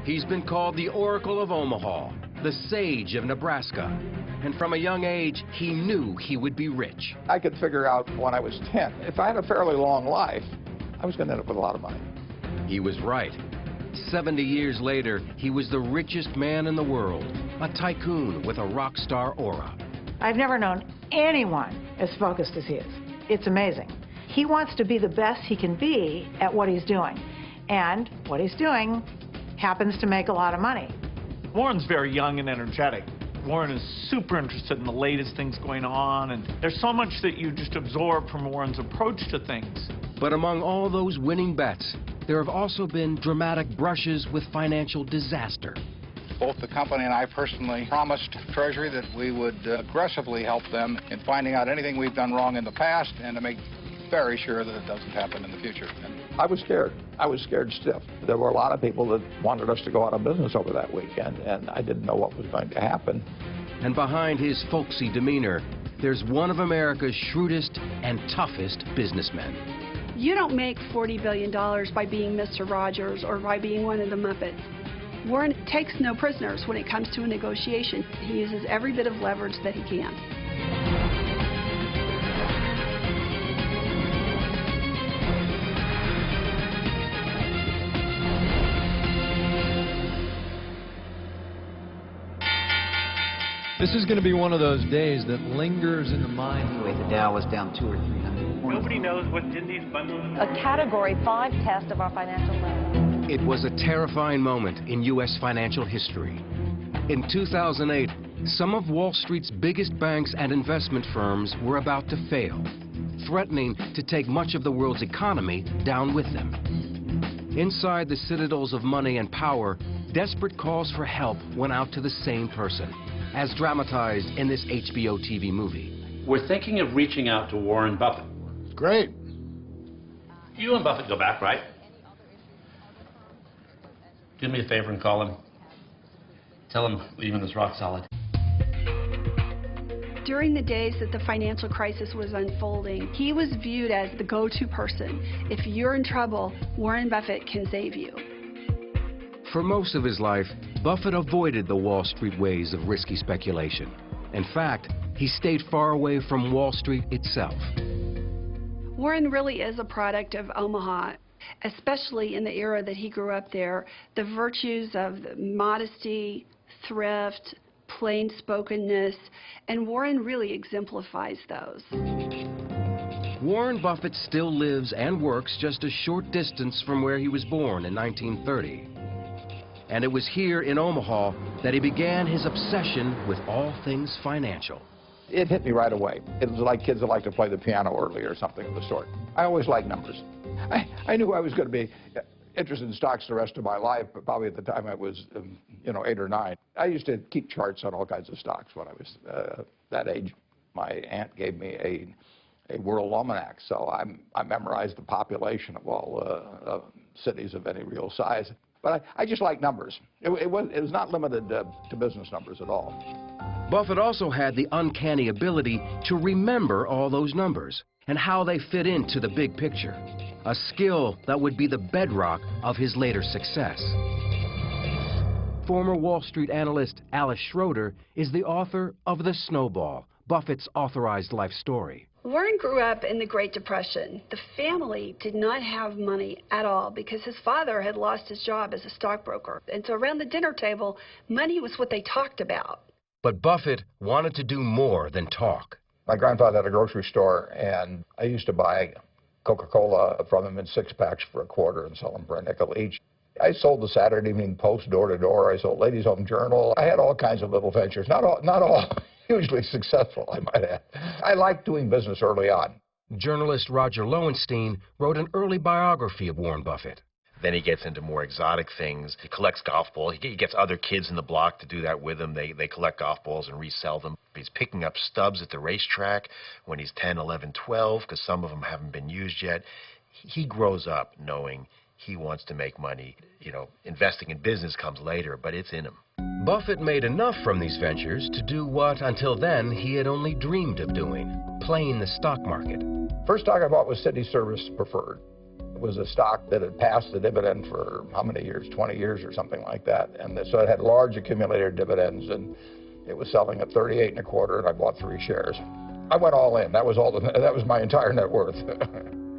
He's been called the Oracle of Omaha, the Sage of Nebraska, and from a young age, he knew he would be rich. I could figure out when I was 10, if I had a fairly long life, I was going to end up with a lot of money. He was right. 70 years later, he was the richest man in the world, a tycoon with a rock star aura. I've never known anyone as focused as he is. It's amazing. He wants to be the best he can be at what he's doing. And what he's doing happens to make a lot of money. Warren's very young and energetic. Warren is super interested in the latest things going on, and there's so much that you just absorb from Warren's approach to things. But among all those winning bets, there have also been dramatic brushes with financial disaster. Both the company and I personally promised Treasury that we would aggressively help them in finding out anything we've done wrong in the past and to make very sure that it doesn't happen in the future. I was scared. I was scared stiff. There were a lot of people that wanted us to go out of business over that weekend, and I didn't know what was going to happen. And behind his folksy demeanor, there's one of America's shrewdest and toughest businessmen. You don't make $40 billion by being Mr. Rogers or by being one of the Muppets. Warren takes no prisoners when it comes to a negotiation. He uses every bit of leverage that he can. This is going to be one of those days that lingers in the mind. Anyway, the Dow was down 200 or 300 points. Nobody knows what's in these bundles. A Category 5 test of our financial level. It was a terrifying moment in U.S. financial history. In 2008, some of Wall Street's biggest banks and investment firms were about to fail, threatening to take much of the world's economy down with them. Inside the citadels of money and power, desperate calls for help went out to the same person, as dramatized in this HBO TV movie. We're thinking of reaching out to Warren Buffett. Great. You and Buffett go back, right? Do me a favor and call him. Tell him leaving is rock solid. During the days that the financial crisis was unfolding, he was viewed as the go-to person. If you're in trouble, Warren Buffett can save you. For most of his life, Buffett avoided the Wall Street ways of risky speculation. In fact, he stayed far away from Wall Street itself. Warren really is a product of Omaha, especially in the era that he grew up there. The virtues of modesty, thrift, plain-spokenness, and Warren really exemplifies those. Warren Buffett still lives and works just a short distance from where he was born in 1930. And it was here in Omaha that he began his obsession with all things financial. It hit me right away. It was like kids that like to play the piano early or something of the sort. I always liked numbers. I knew I was going to be interested in stocks the rest of my life, but probably at the time I was, 8 or 9. I used to keep charts on all kinds of stocks when I was that age. My aunt gave me a world almanac, so I memorized the population of all cities of any real size. But I just like numbers. It was not limited to business numbers at all. Buffett also had the uncanny ability to remember all those numbers and how they fit into the big picture, a skill that would be the bedrock of his later success. Former Wall Street analyst Alice Schroeder is the author of The Snowball, Buffett's authorized life story. Warren grew up in the Great Depression. The family did not have money at all because his father had lost his job as a stockbroker. And so around the dinner table, money was what they talked about. But Buffett wanted to do more than talk. My grandfather had a grocery store, and I used to buy Coca-Cola from him in 6-packs for $0.25 and sell them for $0.05 each. I sold the Saturday Evening Post door to door. I sold Ladies' Home Journal. I had all kinds of little ventures, not all hugely successful, I might add. I liked doing business early on. Journalist Roger Lowenstein wrote an early biography of Warren Buffett. Then he gets into more exotic things. He collects golf balls. He gets other kids in the block to do that with him. They collect golf balls and resell them. He's picking up stubs at the racetrack when he's 10, 11, 12, because some of them haven't been used yet. He grows up knowing he wants to make money. Investing in business comes later, but it's in him. Buffett made enough from these ventures to do what, until then, he had only dreamed of doing, playing the stock market. First stock I bought was City Service Preferred. It was a stock that had passed the dividend for how many years, 20 years or something like that. And so it had large accumulated dividends, and it was selling at 38 1/4, and I bought 3 shares. I went all in. That was my entire net worth.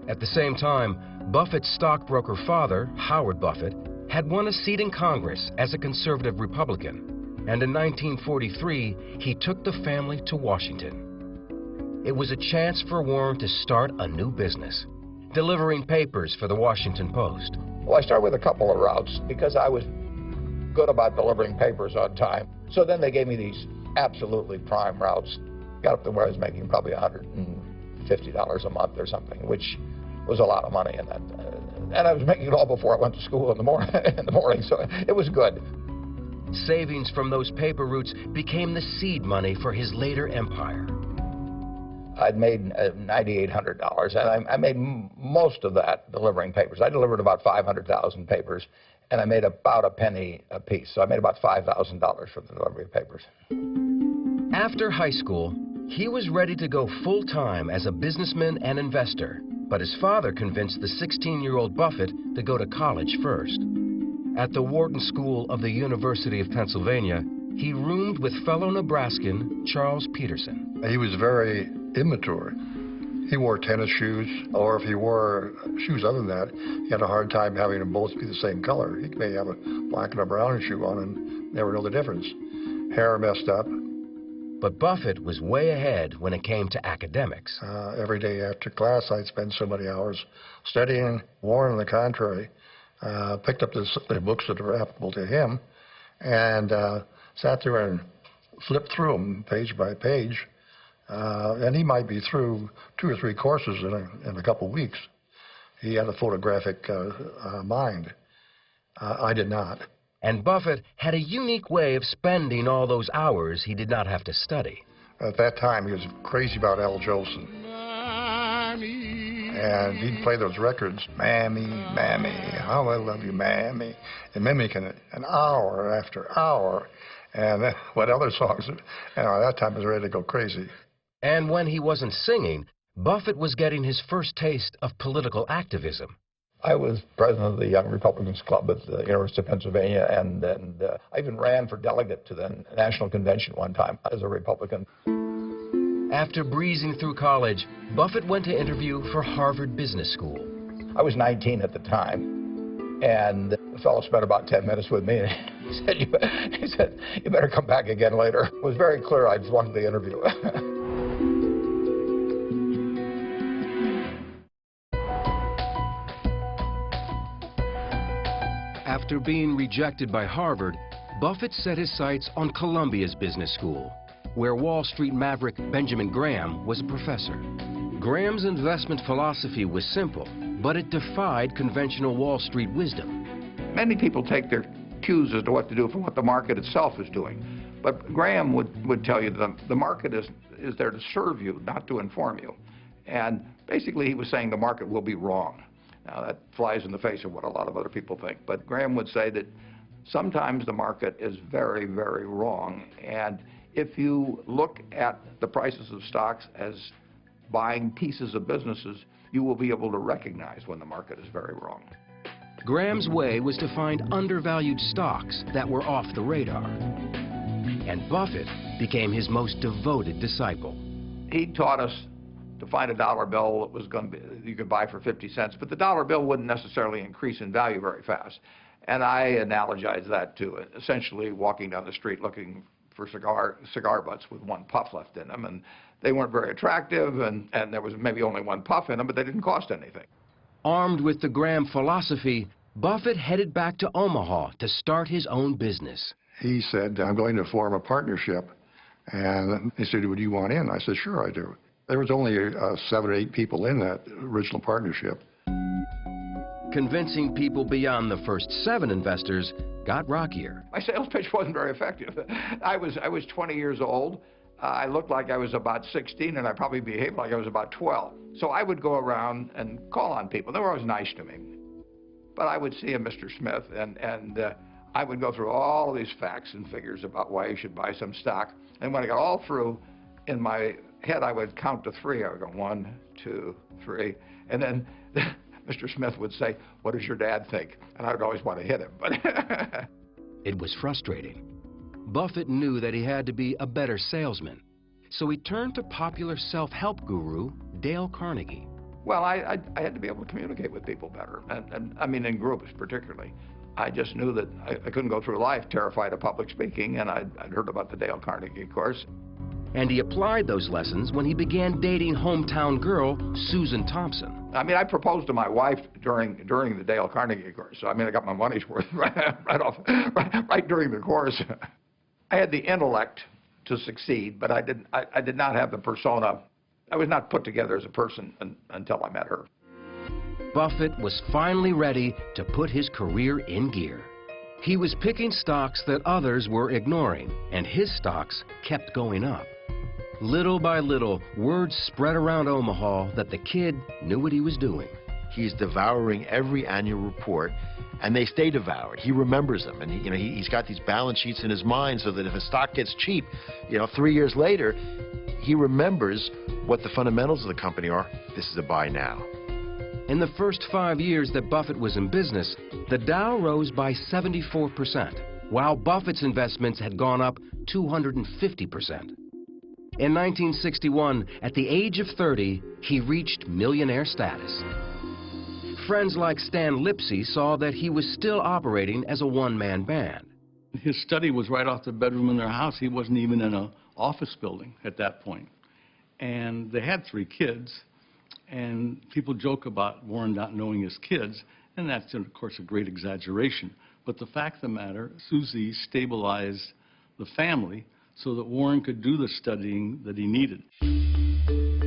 At the same time, Buffett's stockbroker father, Howard Buffett, had won a seat in Congress as a conservative Republican, and in 1943, he took the family to Washington. It was a chance for Warren to start a new business, delivering papers for the Washington Post. Well, I started with a couple of routes because I was good about delivering papers on time. So then they gave me these absolutely prime routes. Got up to where I was making probably $150 a month or something, which was a lot of money. And I was making it all before I went to school in the morning, so it was good. Savings from those paper routes became the seed money for his later empire. I'd made $9,800, and I made most of that delivering papers. I delivered about 500,000 papers, and I made about a penny a piece. So I made about $5,000 from the delivery of papers. After high school, he was ready to go full-time as a businessman and investor, but his father convinced the 16-year-old Buffett to go to college first. At the Wharton School of the University of Pennsylvania, he roomed with fellow Nebraskan Charles Peterson. He was very immature. He wore tennis shoes, or if he wore shoes other than that, he had a hard time having them both be the same color. He may have a black and a brown shoe on and never know the difference. Hair messed up. But Buffett was way ahead when it came to academics. Every day after class, I'd spend so many hours studying. Warren, on the contrary, picked up the books that were applicable to him and sat there and flipped through them page by page. And he might be through 2 or 3 courses in a couple of weeks. He had a photographic mind. I did not. And Buffett had a unique way of spending all those hours he did not have to study. At that time, he was crazy about Al Jolson. And he'd play those records, Mammy, Mammy, how I love you, Mammy, and mimicking it an hour after hour. And what other songs, at that time I was ready to go crazy. And when he wasn't singing, Buffett was getting his first taste of political activism. I was president of the Young Republicans Club at the University of Pennsylvania, and I even ran for delegate to the National Convention one time as a Republican. After breezing through college, Buffett went to interview for Harvard Business School. I was 19 at the time, and the fellow spent about 10 minutes with me. He said, you better come back again later. It was very clear I'd flunked the interview. After being rejected by Harvard, Buffett set his sights on Columbia's business school, where Wall Street maverick Benjamin Graham was a professor. Graham's investment philosophy was simple, but it defied conventional Wall Street wisdom. Many people take their cues as to what to do from what the market itself is doing. But Graham would tell you that the market is there to serve you, not to inform you. And basically he was saying the market will be wrong. Now that flies in the face of what a lot of other people think. But Graham would say that sometimes the market is very, very wrong. And if you look at the prices of stocks as buying pieces of businesses, you will be able to recognize when the market is very wrong. Graham's way was to find undervalued stocks that were off the radar. And Buffett became his most devoted disciple. He taught us to find a dollar bill that was going to be, you could buy for 50 cents, but the dollar bill wouldn't necessarily increase in value very fast. And I analogize that to essentially walking down the street looking for cigar butts with one puff left in them, and they weren't very attractive, and there was maybe only one puff in them, but they didn't cost anything. Armed with the Graham philosophy, Buffett headed back to Omaha to start his own business. He said, I'm going to form a partnership. And he said, would you want in? I said, sure I do. There was only 7 or 8 people in that original partnership. Convincing people beyond the first 7 investors got rockier. My sales pitch wasn't very effective. I was 20 years old. I looked like I was about 16, and I probably behaved like I was about 12. So I would go around and call on people. They were always nice to me. But I would see a Mr. Smith, and I would go through all these facts and figures about why you should buy some stock. And when I got all through, in my head, I would count to 3. I would go 1, 2, 3. And then Mr. Smith would say, "What does your dad think?" And I would always want to hit him. But It was frustrating. Buffett knew that he had to be a better salesman, so he turned to popular self-help guru Dale Carnegie. well, I had to be able to communicate with people better, and I mean in groups particularly. I just knew that I couldn't go through life terrified of public speaking, and I'd heard about the Dale Carnegie course. And he applied those lessons when he began dating hometown girl Susan Thompson. I mean, I proposed to my wife during the Dale Carnegie course. So I mean, I got my money's worth right during the course. I had the intellect to succeed, but I did not have the persona. I was not put together as a person until I met her. Buffett was finally ready to put his career in gear. He was picking stocks that others were ignoring, and his stocks kept going up. Little by little, word spread around Omaha that the kid knew what he was doing. He's devouring every annual report, and they stay devoured. He remembers them, and he's got these balance sheets in his mind so that if a stock gets cheap, 3 years later, he remembers what the fundamentals of the company are. This is a buy now. In the first 5 years that Buffett was in business, the Dow rose by 74%, while Buffett's investments had gone up 250%. In 1961, at the age of 30, he reached millionaire status. Friends like Stan Lipsey saw that he was still operating as a one-man band. His study was right off the bedroom in their house. He wasn't even in an office building at that point. And they had 3 kids. And people joke about Warren not knowing his kids, and that's, of course, a great exaggeration. But the fact of the matter, Susie stabilized the family so that Warren could do the studying that he needed.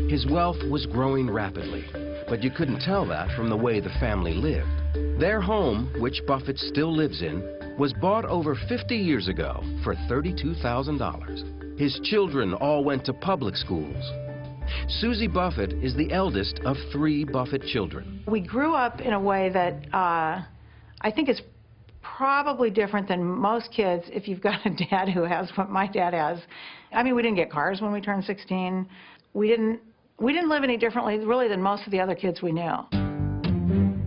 His wealth was growing rapidly, but you couldn't tell that from the way the family lived. Their home, which Buffett still lives in, was bought over 50 years ago for $32,000. His children all went to public schools. Susie Buffett is the eldest of 3 Buffett children. We grew up in a way that I think is probably different than most kids if you've got a dad who has what my dad has. I mean, we didn't get cars when we turned 16. We didn't live any differently, really, than most of the other kids we knew.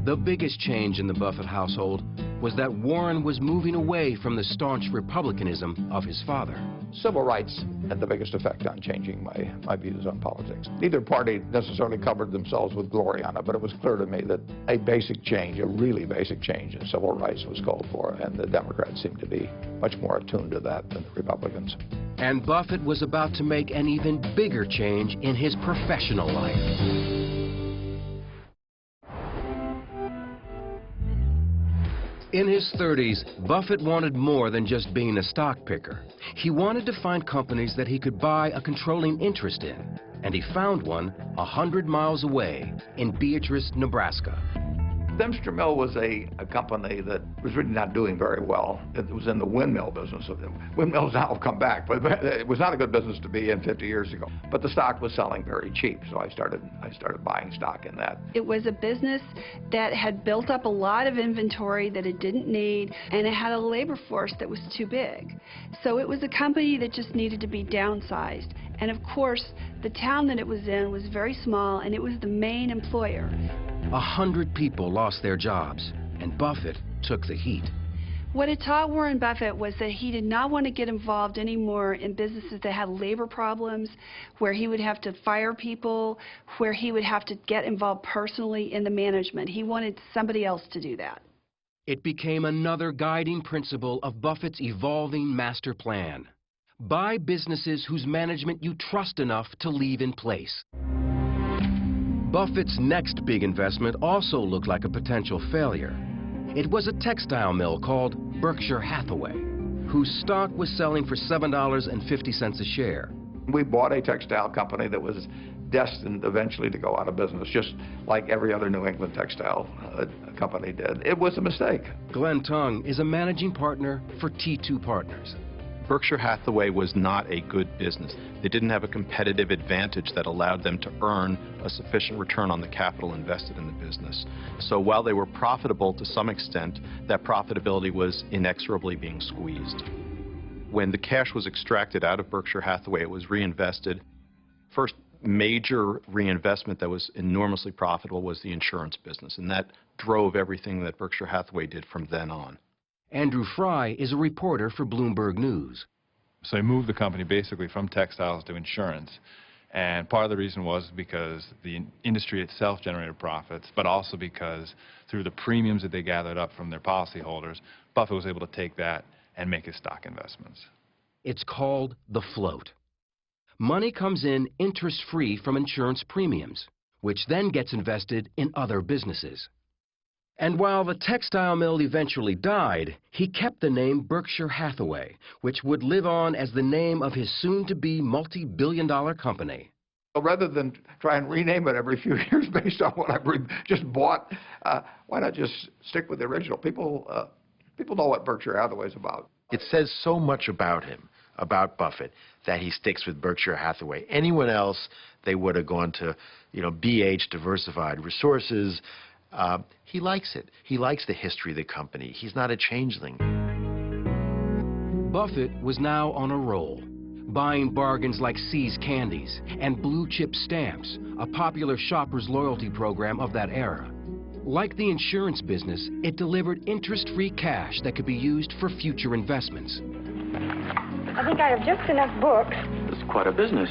The biggest change in the Buffett household was that Warren was moving away from the staunch republicanism of his father. Civil rights had the biggest effect on changing my views on politics. Neither party necessarily covered themselves with glory on it, but it was clear to me that a basic change, a really basic change in civil rights was called for, and the Democrats seemed to be much more attuned to that than the Republicans. And Buffett was about to make an even bigger change in his professional life. In his 30s, Buffett wanted more than just being a stock picker. He wanted to find companies that he could buy a controlling interest in, and he found one 100 miles away in Beatrice, Nebraska. Dempster Mill was a company that was really not doing very well. It was in the windmill business. Windmills now have come back, but it was not a good business to be in 50 years ago. But the stock was selling very cheap, so I started buying stock in that. It was a business that had built up a lot of inventory that it didn't need, and it had a labor force that was too big. So it was a company that just needed to be downsized. And of course, the town that it was in was very small, and it was the main employer. 100 people lost their jobs, and Buffett took the heat. What it taught Warren Buffett was that he did not want to get involved anymore in businesses that had labor problems, where he would have to fire people, where he would have to get involved personally in the management. He wanted somebody else to do that. It became another guiding principle of Buffett's evolving master plan. Buy businesses whose management you trust enough to leave in place. Buffett's next big investment also looked like a potential failure. It was a textile mill called Berkshire Hathaway, whose stock was selling for $7.50 a share. We bought a textile company that was destined eventually to go out of business, just like every other New England textile company did. It was a mistake. Glenn Tung is a managing partner for T2 Partners. Berkshire Hathaway was not a good business. They didn't have a competitive advantage that allowed them to earn a sufficient return on the capital invested in the business. So while they were profitable to some extent, that profitability was inexorably being squeezed. When the cash was extracted out of Berkshire Hathaway, it was reinvested. First, major reinvestment that was enormously profitable was the insurance business, and that drove everything that Berkshire Hathaway did from then on. Andrew Fry is a reporter for Bloomberg News. So he moved the company basically from textiles to insurance. And part of the reason was because the industry itself generated profits, but also because through the premiums that they gathered up from their policyholders, Buffett was able to take that and make his stock investments. It's called the float. Money comes in interest-free from insurance premiums, which then gets invested in other businesses. And while the textile mill eventually died, he kept the name Berkshire Hathaway, which would live on as the name of his soon-to-be multi-billion-dollar company. Rather than try and rename it every few years based on what I've just bought, why not just stick with the original? People know what Berkshire Hathaway is about. It says so much about him, about Buffett, that he sticks with Berkshire Hathaway. Anyone else, they would have gone to, BH, Diversified Resources. He likes it. He likes the history of the company. He's not a changeling. Buffett was now on a roll, buying bargains like See's Candies and Blue Chip Stamps, a popular shopper's loyalty program of that era. Like the insurance business, it delivered interest-free cash that could be used for future investments. I think I have just enough books. It's quite a business.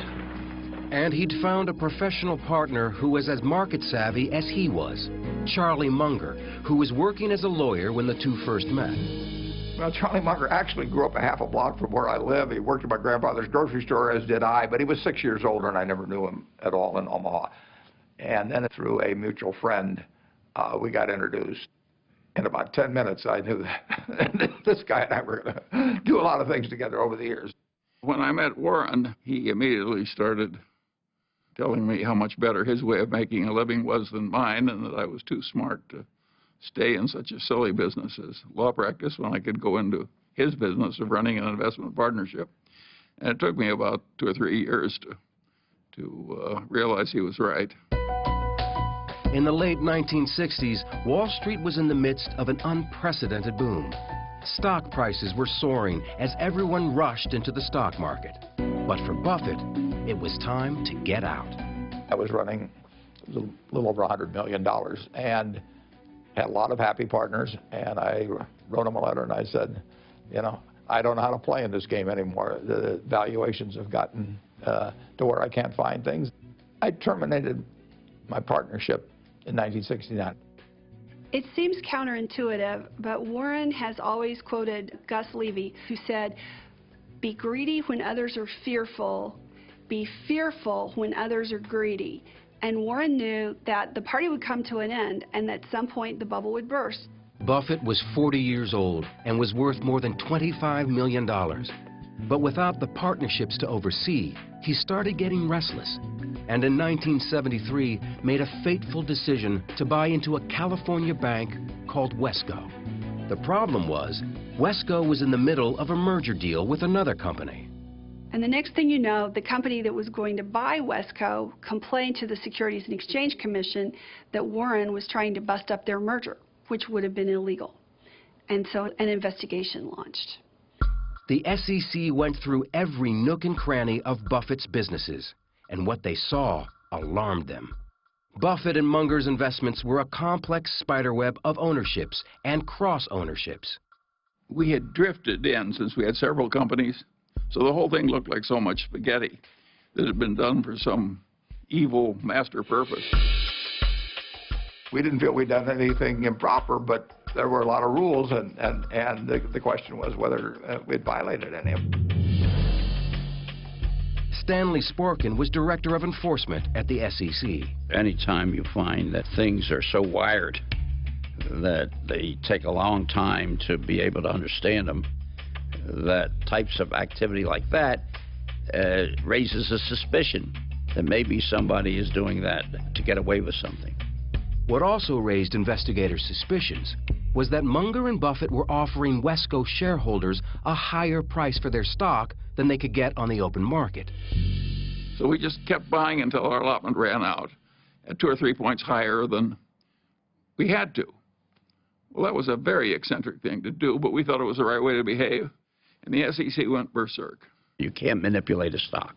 And he'd found a professional partner who was as market-savvy as he was, Charlie Munger, who was working as a lawyer when the two first met. Well, Charlie Munger actually grew up a half a block from where I live. He worked at my grandfather's grocery store, as did I, but he was 6 years older, and I never knew him at all in Omaha. And then through a mutual friend, we got introduced. In about 10 minutes, I knew that this guy and I were going to do a lot of things together over the years. When I met Warren, he immediately started telling me how much better his way of making a living was than mine, and that I was too smart to stay in such a silly business as law practice when I could go into his business of running an investment partnership. And it took me about 2 or 3 years to realize he was right. In the late 1960s, Wall Street was in the midst of an unprecedented boom. Stock prices were soaring as everyone rushed into the stock market. But for Buffett, it was time to get out. I was running a little over $100 million and had a lot of happy partners, and I wrote them a letter and I said, I don't know how to play in this game anymore. The valuations have gotten to where I can't find things. I terminated my partnership in 1969. It seems counterintuitive, but Warren has always quoted Gus Levy, who said, "Be greedy when others are fearful, be fearful when others are greedy." And Warren knew that the party would come to an end and at some point the bubble would burst. Buffett was 40 years old and was worth more than $25 million. But without the partnerships to oversee, he started getting restless, and in 1973 made a fateful decision to buy into a California bank called Wesco. The problem was, Wesco was in the middle of a merger deal with another company. And the next thing you know, the company that was going to buy Wesco complained to the Securities and Exchange Commission that Warren was trying to bust up their merger, which would have been illegal. And so an investigation launched. The SEC went through every nook and cranny of Buffett's businesses, and what they saw alarmed them. Buffett and Munger's investments were a complex spiderweb of ownerships and cross-ownerships. We had drifted in since we had several companies, so the whole thing looked like so much spaghetti that had been done for some evil master purpose. We didn't feel we'd done anything improper, but there were a lot of rules, and the question was whether we'd violated any of them. Stanley Sporkin was Director of Enforcement at the SEC. Anytime you find that things are so wired that they take a long time to be able to understand them, that types of activity like that raises a suspicion that maybe somebody is doing that to get away with something. What also raised investigators' suspicions was that Munger and Buffett were offering Wesco shareholders a higher price for their stock than they could get on the open market. So we just kept buying until our allotment ran out at 2 or 3 points higher than we had to. Well, that was a very eccentric thing to do, but we thought it was the right way to behave, and the SEC went berserk. You can't manipulate a stock.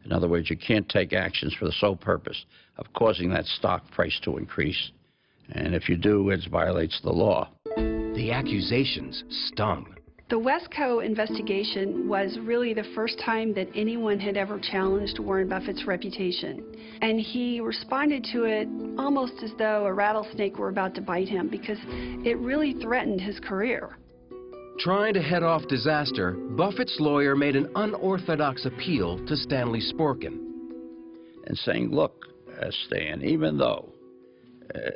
In other words, you can't take actions for the sole purpose of causing that stock price to increase. And if you do, it violates the law. The accusations stung. The Wesco investigation was really the first time that anyone had ever challenged Warren Buffett's reputation. And he responded to it almost as though a rattlesnake were about to bite him, because it really threatened his career. Trying to head off disaster, Buffett's lawyer made an unorthodox appeal to Stanley Sporkin. And saying, look, Stan, even though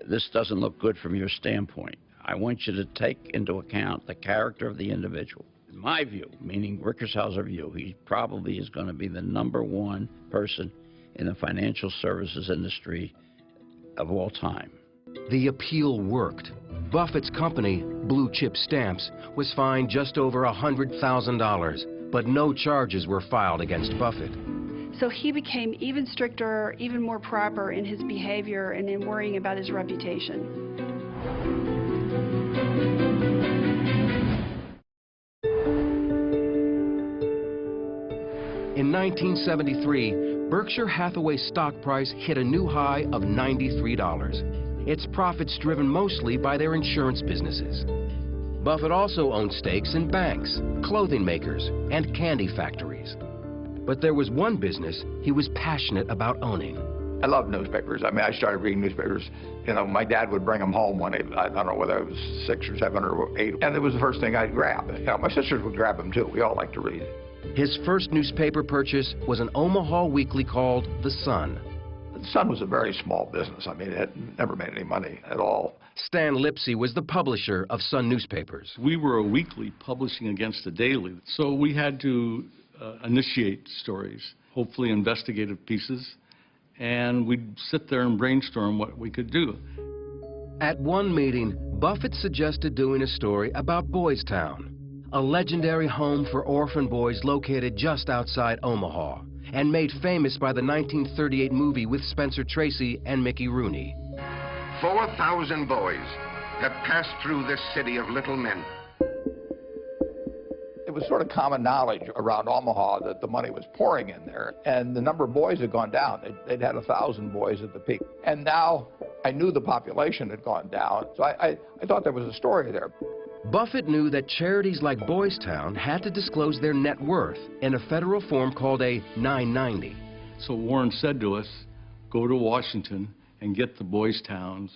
this doesn't look good from your standpoint, I want you to take into account the character of the individual. In my view, meaning Rickershauser view, he probably is going to be the #1 person in the financial services industry of all time. The appeal worked. Buffett's company, Blue Chip Stamps, was fined just over $100,000, but no charges were filed against Buffett. So he became even stricter, even more proper in his behavior and in worrying about his reputation. In 1973, Berkshire Hathaway's stock price hit a new high of $93. Its profits driven mostly by their insurance businesses. Buffett also owned stakes in banks, clothing makers, and candy factories. But there was one business he was passionate about owning. I love newspapers. I mean, I started reading newspapers. You know, my dad would bring them home when I don't know whether it was 6 or 7 or 8, and it was the first thing I'd grab. You know, my sisters would grab them too. We all like to read. His first newspaper purchase was an Omaha weekly called The Sun. The Sun was a very small business. I mean, it had never made any money at all. Stan Lipsey was the publisher of Sun newspapers. We were a weekly publishing against a daily, so we had to initiate stories, hopefully investigative pieces, and we'd sit there and brainstorm what we could do. At one meeting, Buffett suggested doing a story about Boys Town, a legendary home for orphan boys located just outside Omaha, and made famous by the 1938 movie with Spencer Tracy and Mickey Rooney. 4,000 boys have passed through this city of little men. It was sort of common knowledge around Omaha that the money was pouring in there, and the number of boys had gone down. They'd had 1,000 boys at the peak. And now I knew the population had gone down, so I thought there was a story there. Buffett knew that charities like Boys Town had to disclose their net worth in a federal form called a 990. So Warren said to us, go to Washington and get the Boys Town's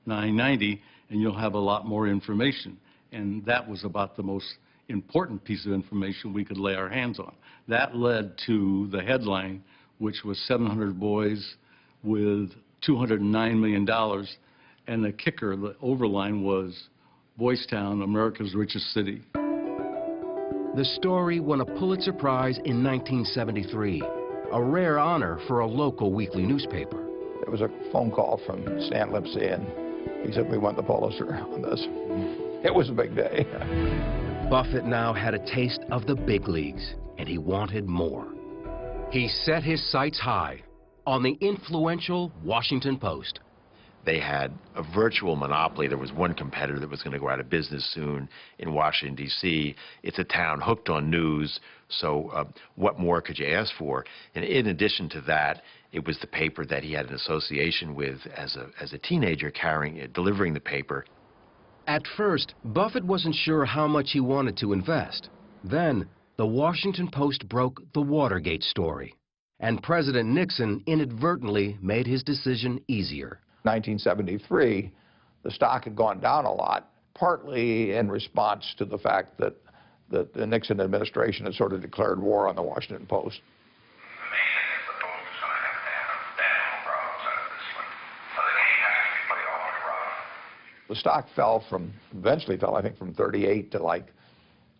990, and you'll have a lot more information. And that was about the most important piece of information we could lay our hands on. That led to the headline, which was 700 boys with $209 million, and the kicker, the overline was Boys Town, America's richest city. The story won a Pulitzer Prize in 1973, a rare honor for a local weekly newspaper. There was a phone call from Stan Lipsey, and he said, we won the Pulitzer on this. It was a big day. Buffett now had a taste of the big leagues, and he wanted more. He set his sights high on the influential Washington Post. They had a virtual monopoly. There was one competitor that was going to go out of business soon in Washington, D.C. It's a town hooked on news, so what more could you ask for? And in addition to that, it was the paper that he had an association with as a teenager, delivering the paper. At first, Buffett wasn't sure how much he wanted to invest. Then, the Washington Post broke the Watergate story, and President Nixon inadvertently made his decision easier. 1973, the stock had gone down a lot, partly in response to the fact that the Nixon administration had sort of declared war on the Washington Post. The stock eventually fell, I think, from 38 to like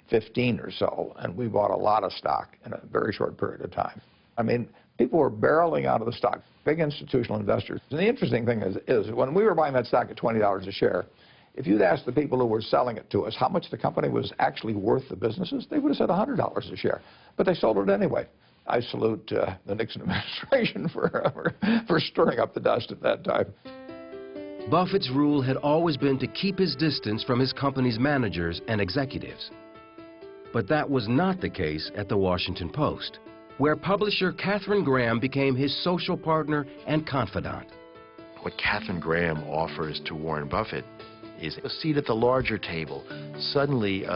15 or so, and we bought a lot of stock in a very short period of time. I mean, people were barreling out of the stock, big institutional investors. And the interesting thing is when we were buying that stock at $20 a share, if you'd asked the people who were selling it to us how much the company was actually worth the businesses, they would have said $100 a share. But they sold it anyway. I salute the Nixon administration for stirring up the dust at that time. Buffett's rule had always been to keep his distance from his company's managers and executives. But that was not the case at the Washington Post. where publisher Katharine Graham became his social partner and confidant. What Katharine Graham offers to Warren Buffett is a seat at the larger table. Suddenly,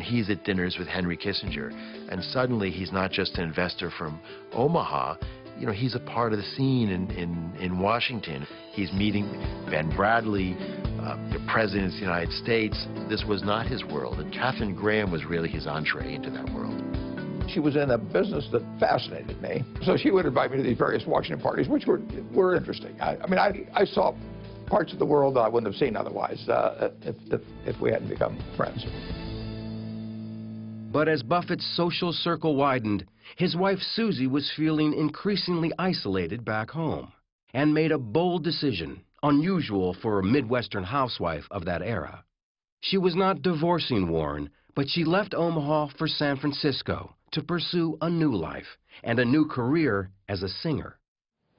he's at dinners with Henry Kissinger, and suddenly he's not just an investor from Omaha. He's a part of the scene in Washington. He's meeting Ben Bradley, the President of the United States. This was not his world, and Katharine Graham was really his entree into that world. She was in a business that fascinated me, so she would invite me to these various Washington parties, which were interesting. I saw parts of the world that I wouldn't have seen otherwise if we hadn't become friends. But as Buffett's social circle widened, his wife Susie was feeling increasingly isolated back home and made a bold decision, unusual for a Midwestern housewife of that era. She was not divorcing Warren, but she left Omaha for San Francisco to pursue a new life and a new career as a singer.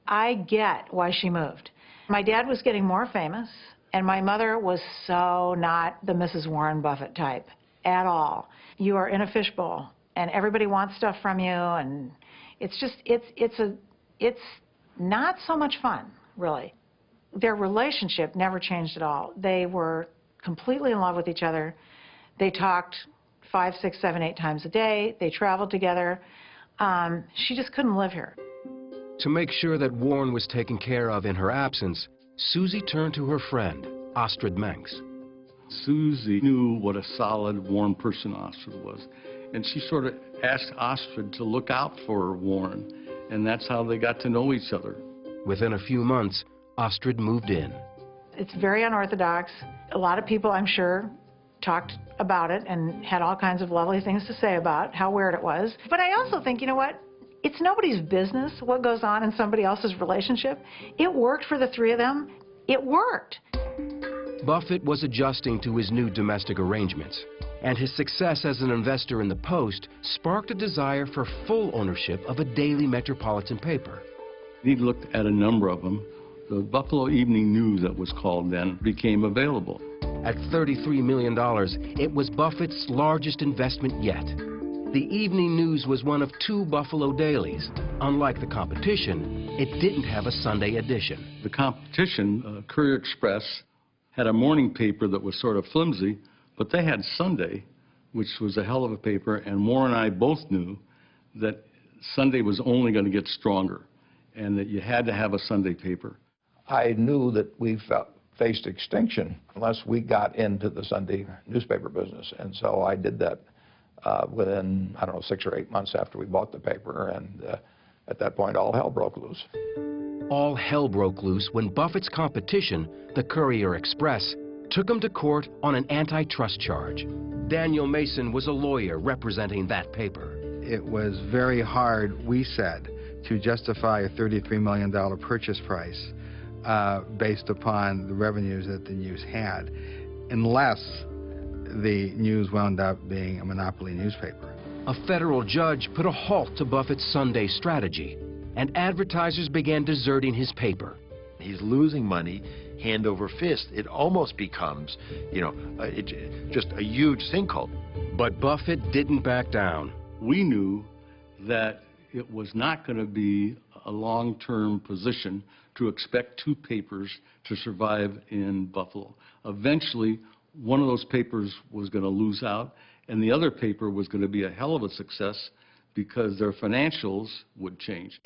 I get why she moved. My dad was getting more famous, and my mother was so not the Mrs. Warren Buffett type at all. You are in a fishbowl, and everybody wants stuff from you, and it's not so much fun, really. Their relationship never changed at all. They were completely in love with each other. They talked 5, 6, 7, 8 times a day. They traveled together. She just couldn't live here. To make sure that Warren was taken care of in her absence, Susie turned to her friend, Astrid Menks. Susie knew what a solid, warm person Astrid was, and she sort of asked Astrid to look out for Warren, and that's how they got to know each other. Within a few months, Astrid moved in. It's very unorthodox. A lot of people, I'm sure, talked about it and had all kinds of lovely things to say about how weird it was. But I also think, you know what? It's nobody's business what goes on in somebody else's relationship. It worked for the three of them. It worked. Buffett was adjusting to his new domestic arrangements, and his success as an investor in the Post sparked a desire for full ownership of a daily metropolitan paper. He looked at a number of them. The Buffalo Evening News, that was called then, became available. At $33 million, it was Buffett's largest investment yet. The Evening News was one of 2 Buffalo dailies. Unlike the competition, it didn't have a Sunday edition. The competition, Courier Express, had a morning paper that was sort of flimsy, but they had Sunday, which was a hell of a paper, and Warren and I both knew that Sunday was only going to get stronger and that you had to have a Sunday paper. I knew that we faced extinction unless we got into the Sunday newspaper business, and so I did that within, 6 or 8 months after we bought the paper, and at that point all hell broke loose. All hell broke loose when Buffett's competition, the Courier Express, took him to court on an antitrust charge. Daniel Mason was a lawyer representing that paper. It was very hard, we said, to justify a $33 million purchase price based upon the revenues that the News had, unless the News wound up being a monopoly newspaper. A federal judge put a halt to Buffett's Sunday strategy, and advertisers began deserting his paper. He's losing money hand over fist. It almost becomes, just a huge sinkhole. But Buffett didn't back down. We knew that it was not going to be a long-term position to expect 2 papers to survive in Buffalo. Eventually, one of those papers was going to lose out, and the other paper was going to be a hell of a success because their financials would change.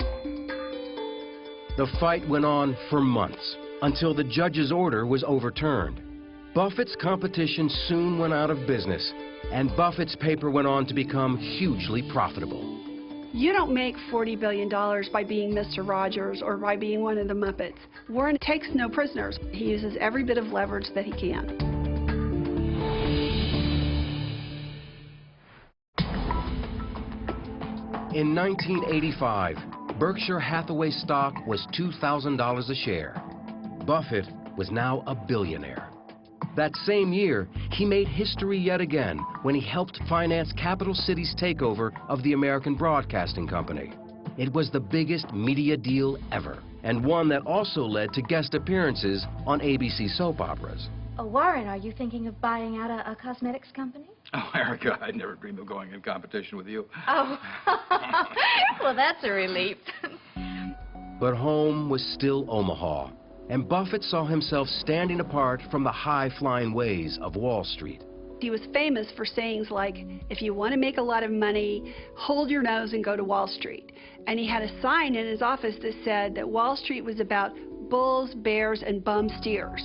The fight went on for months until the judge's order was overturned. Buffett's competition soon went out of business, and Buffett's paper went on to become hugely profitable. You don't make $40 billion by being Mr. Rogers or by being one of the Muppets. Warren takes no prisoners. He uses every bit of leverage that he can. In 1985, Berkshire Hathaway stock was $2,000 a share. Buffett was now a billionaire. That same year, he made history yet again when he helped finance Capital City's takeover of the American Broadcasting Company. It was the biggest media deal ever, and one that also led to guest appearances on ABC soap operas. Warren, are you thinking of buying out a cosmetics company? Oh, Erica, I'd never dream of going in competition with you. Oh, well, that's a relief. But home was still Omaha, and Buffett saw himself standing apart from the high-flying ways of Wall Street. He was famous for sayings like, if you want to make a lot of money, hold your nose and go to Wall Street. And he had a sign in his office that said that Wall Street was about bulls, bears, and bum steers.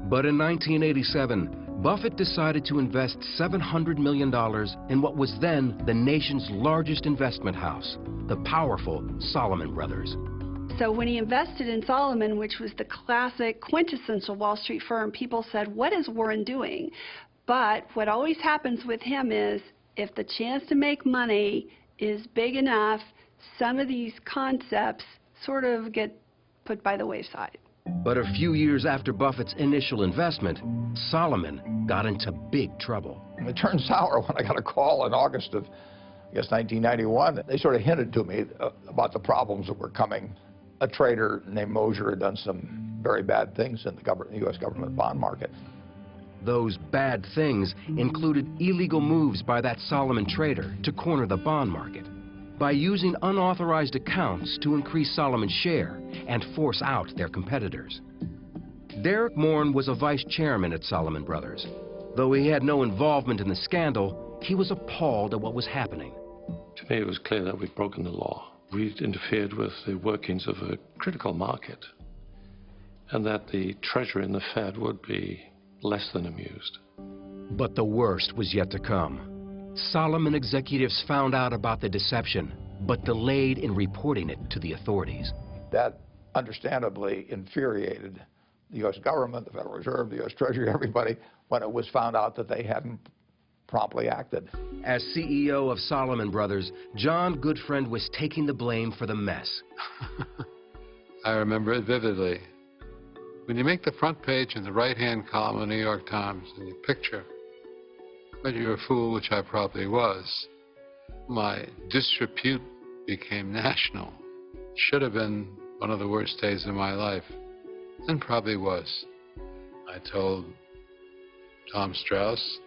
But in 1987, Buffett decided to invest $700 million in what was then the nation's largest investment house, the powerful Salomon Brothers. So when he invested in Salomon, which was the classic quintessential Wall Street firm, people said, what is Warren doing? But what always happens with him is, if the chance to make money is big enough, some of these concepts sort of get put by the wayside. But a few years after Buffett's initial investment, Salomon got into big trouble. It turned sour when I got a call in August of, I guess, 1991. They sort of hinted to me about the problems that were coming. A trader named Mosier had done some very bad things in the U.S. government bond market. Those bad things included illegal moves by that Salomon trader to corner the bond market, by using unauthorized accounts to increase Salomon's share and force out their competitors. Derek Morn was a vice chairman at Salomon Brothers. Though he had no involvement in the scandal, he was appalled at what was happening. To me, it was clear that we'd broken the law. We'd interfered with the workings of a critical market, and that the Treasury and the Fed would be less than amused. But the worst was yet to come. Salomon executives found out about the deception, but delayed in reporting it to the authorities. That understandably infuriated the U.S. government, the Federal Reserve, the U.S. Treasury, everybody, when it was found out that they hadn't promptly acted. As CEO of Salomon Brothers, John Goodfriend was taking the blame for the mess. I remember it vividly. When you make the front page in the right-hand column of the New York Times and you picture whether you're a fool, which I probably was, my disrepute became national. Should have been one of the worst days of my life, and probably was. I told Tom Strauss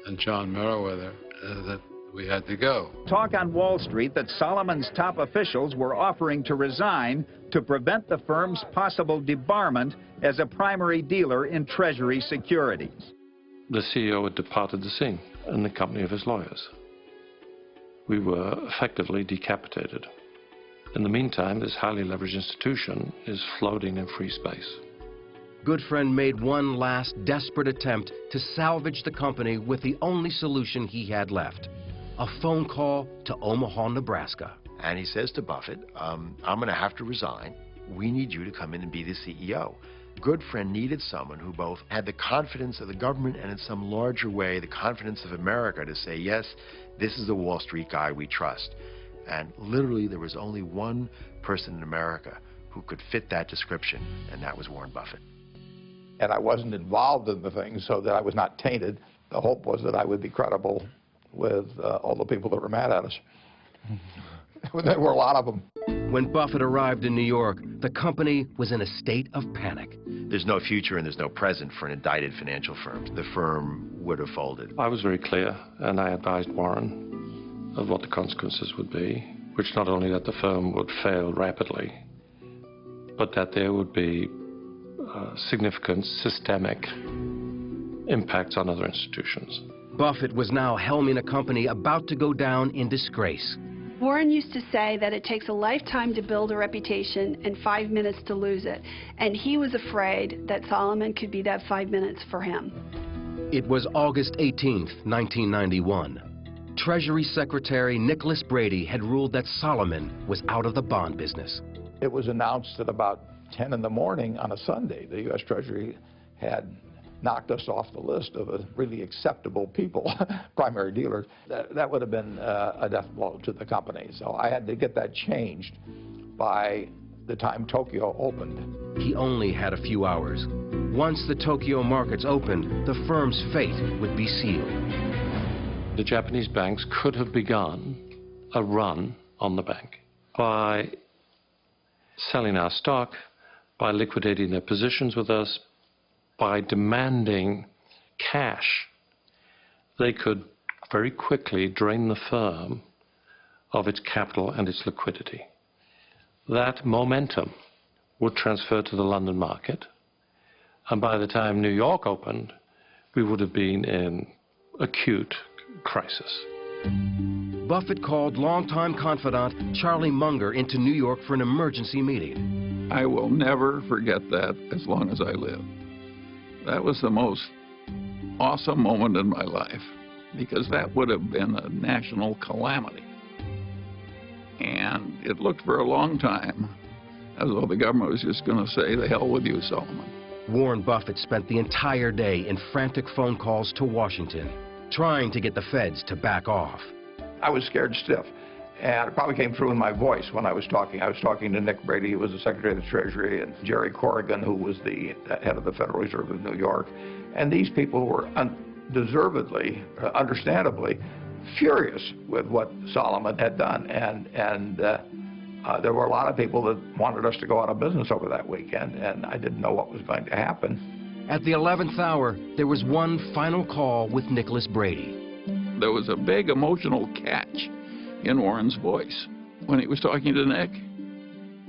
and John Meriwether that we had to go. Talk on Wall Street that Salomon's top officials were offering to resign to prevent the firm's possible debarment as a primary dealer in Treasury securities. The CEO had departed the scene in the company of his lawyers. We were effectively decapitated. In the meantime, this highly leveraged institution is floating in free space. Goodfriend made one last desperate attempt to salvage the company with the only solution he had left: a phone call to Omaha, Nebraska. And he says to Buffett, I'm going to have to resign. We need you to come in and be the CEO. Goodfriend needed someone who both had the confidence of the government and in some larger way the confidence of America to say, yes, this is the Wall Street guy we trust. And literally there was only one person in America who could fit that description, and that was Warren Buffett. And I wasn't involved in the thing so that I was not tainted. The hope was that I would be credible with all the people that were mad at us. There were a lot of them. When Buffett arrived in New York, the company was in a state of panic. There's no future and there's no present for an indicted financial firm. The firm would have folded. I was very clear, and I advised Warren of what the consequences would be, which not only that the firm would fail rapidly, but that there would be significant systemic impacts on other institutions. Buffett was now helming a company about to go down in disgrace. Warren used to say that it takes a lifetime to build a reputation and 5 minutes to lose it. And he was afraid that Salomon could be that 5 minutes for him. It was August 18th, 1991. Treasury Secretary Nicholas Brady had ruled that Salomon was out of the bond business. It was announced at about 10 in the morning on a Sunday. The U.S. Treasury had knocked us off the list of really acceptable people, primary dealers. That would have been a death blow to the company. So I had to get that changed by the time Tokyo opened. He only had a few hours. Once the Tokyo markets opened, the firm's fate would be sealed. The Japanese banks could have begun a run on the bank by selling our stock, by liquidating their positions with us, by demanding cash they could very quickly drain the firm of its capital and its liquidity. That momentum would transfer to the London market, and by the time New York opened, we would have been in acute crisis. Buffett called longtime confidant Charlie Munger into New York for an emergency meeting. I will never forget that as long as I live. That was the most awesome moment in my life, because that would have been a national calamity. And it looked for a long time as though the government was just going to say, "The hell with you, Solomon." Warren Buffett spent the entire day in frantic phone calls to Washington, trying to get the feds to back off. I was scared stiff, and it probably came through in my voice when I was talking. I was talking to Nick Brady, who was the Secretary of the Treasury, and Jerry Corrigan, who was the head of the Federal Reserve of New York. And these people were undeservedly, understandably, furious with what Solomon had done. And there were a lot of people that wanted us to go out of business over that weekend, and I didn't know what was going to happen. At the 11th hour, there was one final call with Nicholas Brady. There was a big emotional catch in Warren's voice when he was talking to Nick.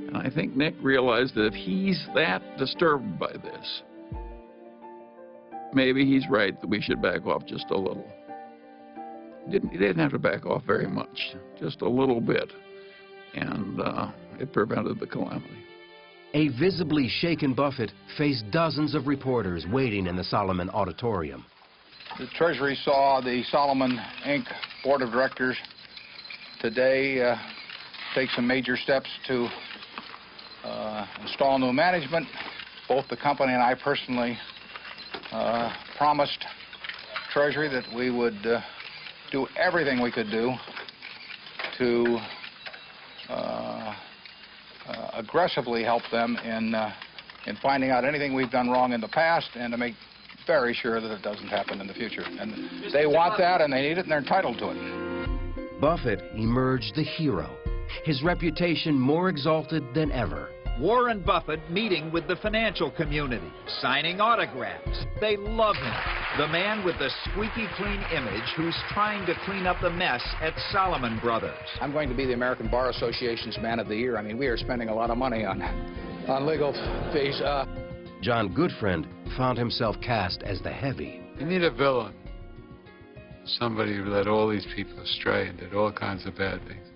And I think Nick realized that if he's that disturbed by this, maybe he's right that we should back off just a little. He didn't have to back off very much, just a little bit. And it prevented the calamity. A visibly shaken Buffett faced dozens of reporters waiting in the Solomon Auditorium. The Treasury saw the Solomon Inc. Board of Directors today take some major steps to install new management. Both the company and I personally promised Treasury that we would do everything we could do to aggressively help them in finding out anything we've done wrong in the past and to make very sure that it doesn't happen in the future. And they want that, and they need it, and they're entitled to it. Buffett emerged the hero, his reputation more exalted than ever. Warren Buffett meeting with the financial community, signing autographs. They love him. The man with the squeaky clean image who's trying to clean up the mess at Solomon Brothers. I'm going to be the American Bar Association's Man of the Year. I mean, we are spending a lot of money on legal fees. John Goodfriend found himself cast as the heavy. You need a villain. Somebody who led all these people astray and did all kinds of bad things.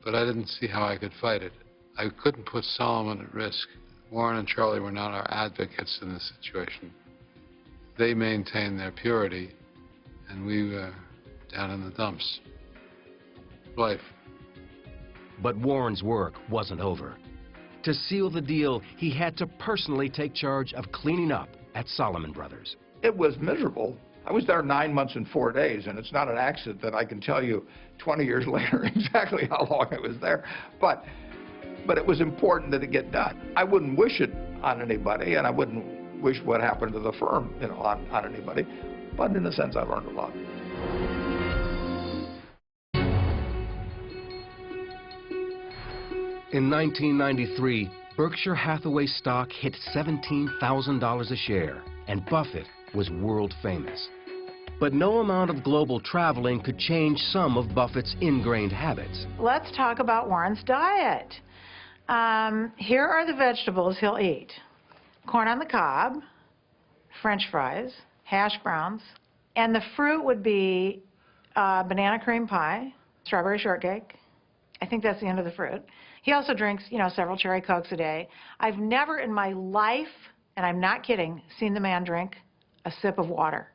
But I didn't see how I could fight it. I couldn't put Solomon at risk. Warren and Charlie were not our advocates in this situation. They maintained their purity, and we were down in the dumps. Life. But Warren's work wasn't over. To seal the deal, he had to personally take charge of cleaning up at Solomon Brothers. It was miserable. I was there 9 months and 4 days, and it's not an accident that I can tell you 20 years later exactly how long I was there. But it was important that it get done. I wouldn't wish it on anybody, and I wouldn't wish what happened to the firm, on anybody. But in a sense, I learned a lot. In 1993, Berkshire Hathaway stock hit $17,000 a share, and Buffett was world famous. But no amount of global traveling could change some of Buffett's ingrained habits. Let's talk about Warren's diet. Here are the vegetables he'll eat. Corn on the cob, French fries, hash browns, and the fruit would be banana cream pie, strawberry shortcake. I think that's the end of the fruit. He also drinks, several cherry Cokes a day. I've never in my life, and I'm not kidding, seen the man drink a sip of water,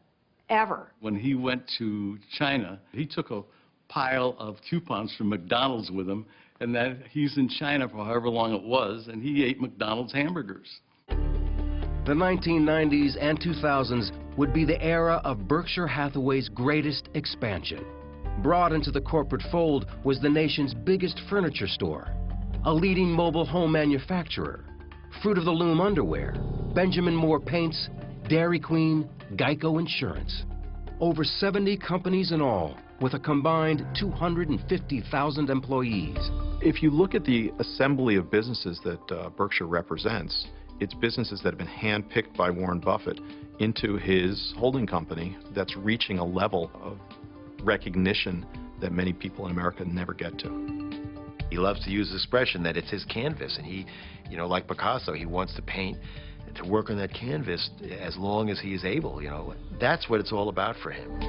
ever. When he went to China, he took a pile of coupons from McDonald's with him, and that he's in China for however long it was, and he ate McDonald's hamburgers. The 1990s and 2000s would be the era of Berkshire Hathaway's greatest expansion. Brought into the corporate fold was the nation's biggest furniture store, a leading mobile home manufacturer, Fruit of the Loom underwear, Benjamin Moore paints, Dairy Queen, Geico Insurance. Over 70 companies in all, with a combined 250,000 employees. If you look at the assembly of businesses that Berkshire represents, It's businesses that have been handpicked by Warren Buffett into his holding company that's reaching a level of recognition that many people in America never get to. He loves to use the expression that it's his canvas, and he, you know, like Picasso, he wants to paint, to work on that canvas as long as he is able, you know. That's what it's all about for him.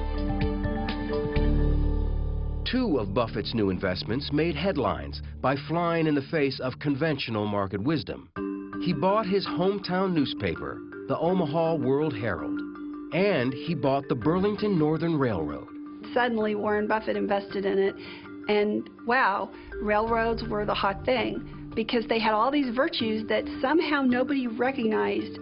Two of Buffett's new investments made headlines by flying in the face of conventional market wisdom. He bought his hometown newspaper, the Omaha World-Herald, and he bought the Burlington Northern Railroad. Suddenly, Warren Buffett invested in it, and wow, railroads were the hot thing because they had all these virtues that somehow nobody recognized.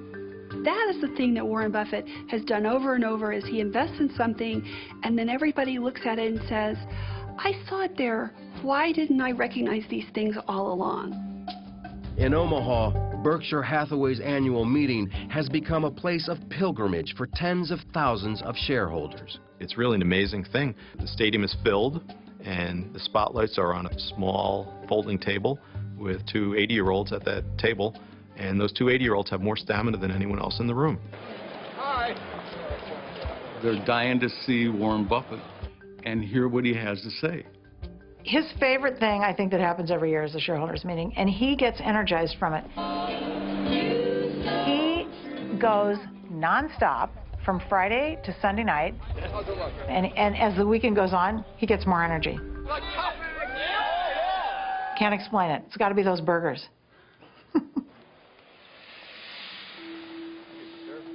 That is the thing that Warren Buffett has done over and over, is he invests in something and then everybody looks at it and says, I saw it there. Why didn't I recognize these things all along? In Omaha, Berkshire Hathaway's annual meeting has become a place of pilgrimage for tens of thousands of shareholders. It's really an amazing thing. The stadium is filled, and the spotlights are on a small folding table with two 80-year-olds at that table, and those two 80-year-olds have more stamina than anyone else in the room. Hi. They're dying to see Warren Buffett and hear what he has to say. His favorite thing, I think, that happens every year is the shareholders meeting, and he gets energized from it. He goes nonstop from Friday to Sunday night, and as the weekend goes on, he gets more energy. Can't explain it. It's got to be those burgers.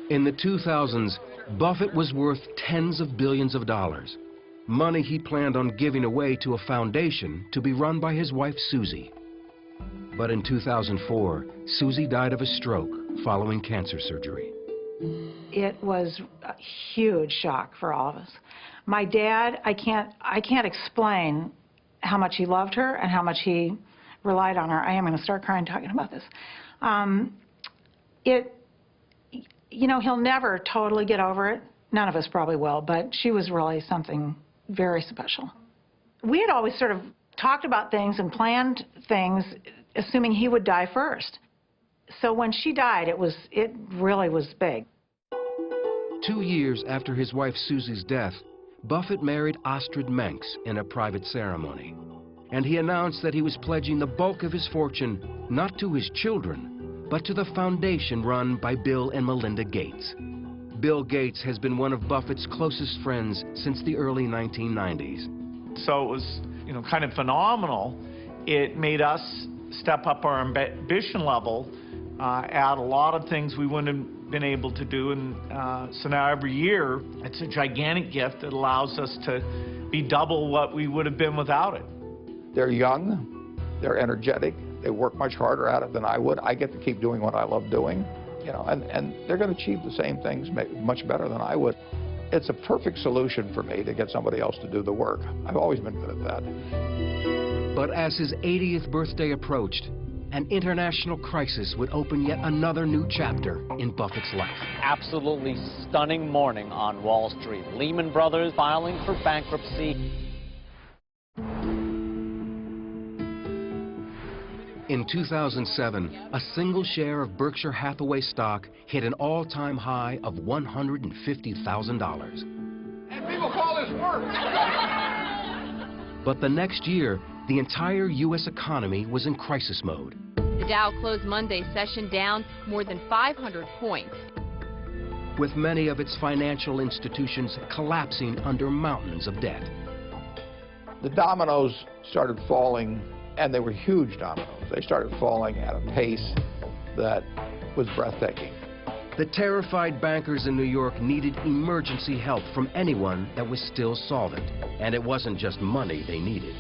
In the 2000s, Buffett was worth tens of billions of dollars. Money he planned on giving away to a foundation to be run by his wife, Susie. But in 2004, Susie died of a stroke following cancer surgery. It was a huge shock for all of us. My dad, I can't explain how much he loved her and how much he relied on her. I am going to start crying talking about this. You know, he'll never totally get over it. None of us probably will, but she was really something very special. We had always sort of talked about things and planned things assuming he would die first. So when she died, it really was big. 2 years after his wife Susie's death, Buffett married Astrid Menks in a private ceremony. And he announced that he was pledging the bulk of his fortune not to his children, but to the foundation run by Bill and Melinda Gates. Bill Gates has been one of Buffett's closest friends since the early 1990s. So it was, you know, kind of phenomenal. It made us step up our ambition level, add a lot of things we wouldn't have been able to do. And so now every year, it's a gigantic gift that allows us to be double what we would have been without it. They're young, they're energetic, they work much harder at it than I would. I get to keep doing what I love doing. You know, and they're going to achieve the same things much better than I would. It's a perfect solution for me to get somebody else to do the work. I've always been good at that. But as his 80th birthday approached, an international crisis would open yet another new chapter in Buffett's life. Absolutely stunning morning on Wall Street. Lehman Brothers filing for bankruptcy. In 2007, a single share of Berkshire Hathaway stock hit an all-time high of $150,000. And people call this work. But the next year, the entire U.S. economy was in crisis mode. The Dow closed Monday's session down more than 500 points, with many of its financial institutions collapsing under mountains of debt. The dominoes started falling, and they were huge dominoes. They started falling at a pace that was breathtaking. The terrified bankers in New York needed emergency help from anyone that was still solvent. And it wasn't just money they needed.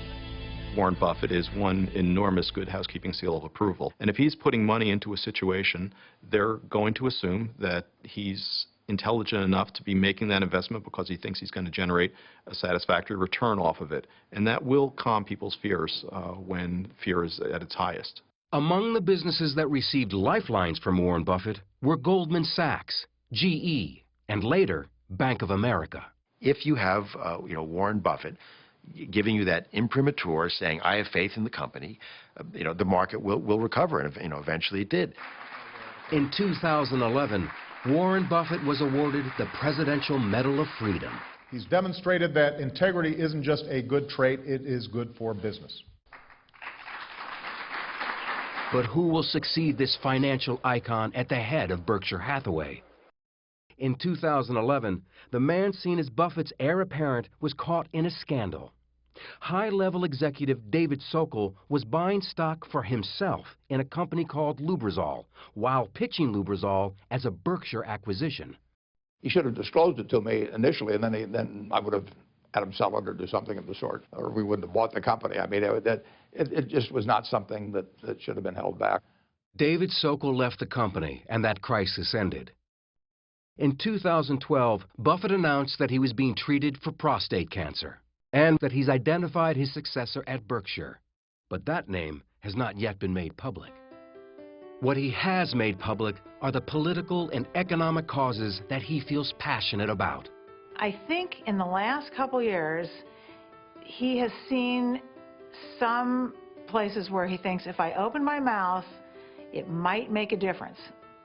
Warren Buffett is one enormous good housekeeping seal of approval. And if he's putting money into a situation, they're going to assume that he's intelligent enough to be making that investment because he thinks he's going to generate a satisfactory return off of it. And that will calm people's fears when fear is at its highest. Among the businesses that received lifelines from Warren Buffett were Goldman Sachs, GE, and later, Bank of America. If you have, Warren Buffett giving you that imprimatur saying, I have faith in the company, the market will recover, and, eventually it did. In 2011, Warren Buffett was awarded the Presidential Medal of Freedom. He's demonstrated that integrity isn't just a good trait, it is good for business. But who will succeed this financial icon at the head of Berkshire Hathaway? In 2011, the man seen as Buffett's heir apparent was caught in a scandal. High-level executive David Sokol was buying stock for himself in a company called Lubrizol, while pitching Lubrizol as a Berkshire acquisition. He should have disclosed it to me initially, and then I would have had him sell it or do something of the sort, or we wouldn't have bought the company. I mean, it just was not something that should have been held back. David Sokol left the company, and that crisis ended. In 2012, Buffett announced that he was being treated for prostate cancer, and that he's identified his successor at Berkshire. But that name has not yet been made public. What he has made public are the political and economic causes that he feels passionate about. I think in the last couple years, he has seen some places where he thinks if I open my mouth, it might make a difference.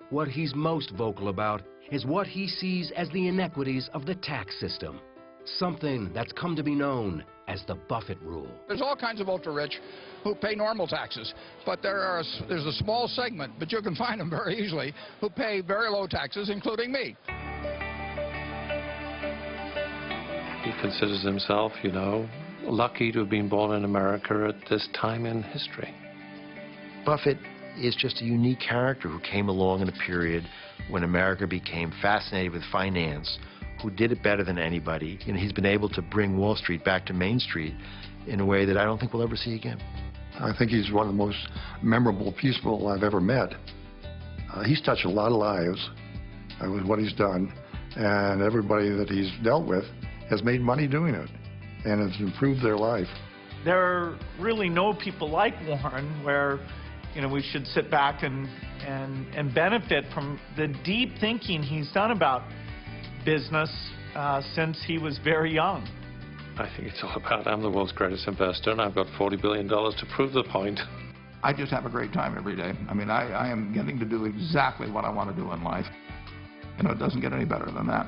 What he's most vocal about is what he sees as the inequities of the tax system, something that's come to be known as the Buffett rule. There's all kinds of ultra-rich who pay normal taxes, but there's a small segment, but you can find them very easily, who pay very low taxes, including me. He considers himself, you know, lucky to have been born in America at this time in history. Buffett is just a unique character who came along in a period when America became fascinated with finance, who did it better than anybody, and he's been able to bring Wall Street back to Main Street in a way that I don't think we'll ever see again. I think he's one of the most memorable people I've ever met. He's touched a lot of lives with what he's done, and everybody that he's dealt with has made money doing it, and has improved their life. There are really no people like Warren where, you know, we should sit back and benefit from the deep thinking he's done about business since he was very young. I think it's all about, I'm the world's greatest investor, and I've got $40 billion to prove the point. I just have a great time every day. I mean, I am getting to do exactly what I want to do in life. You know, it doesn't get any better than that.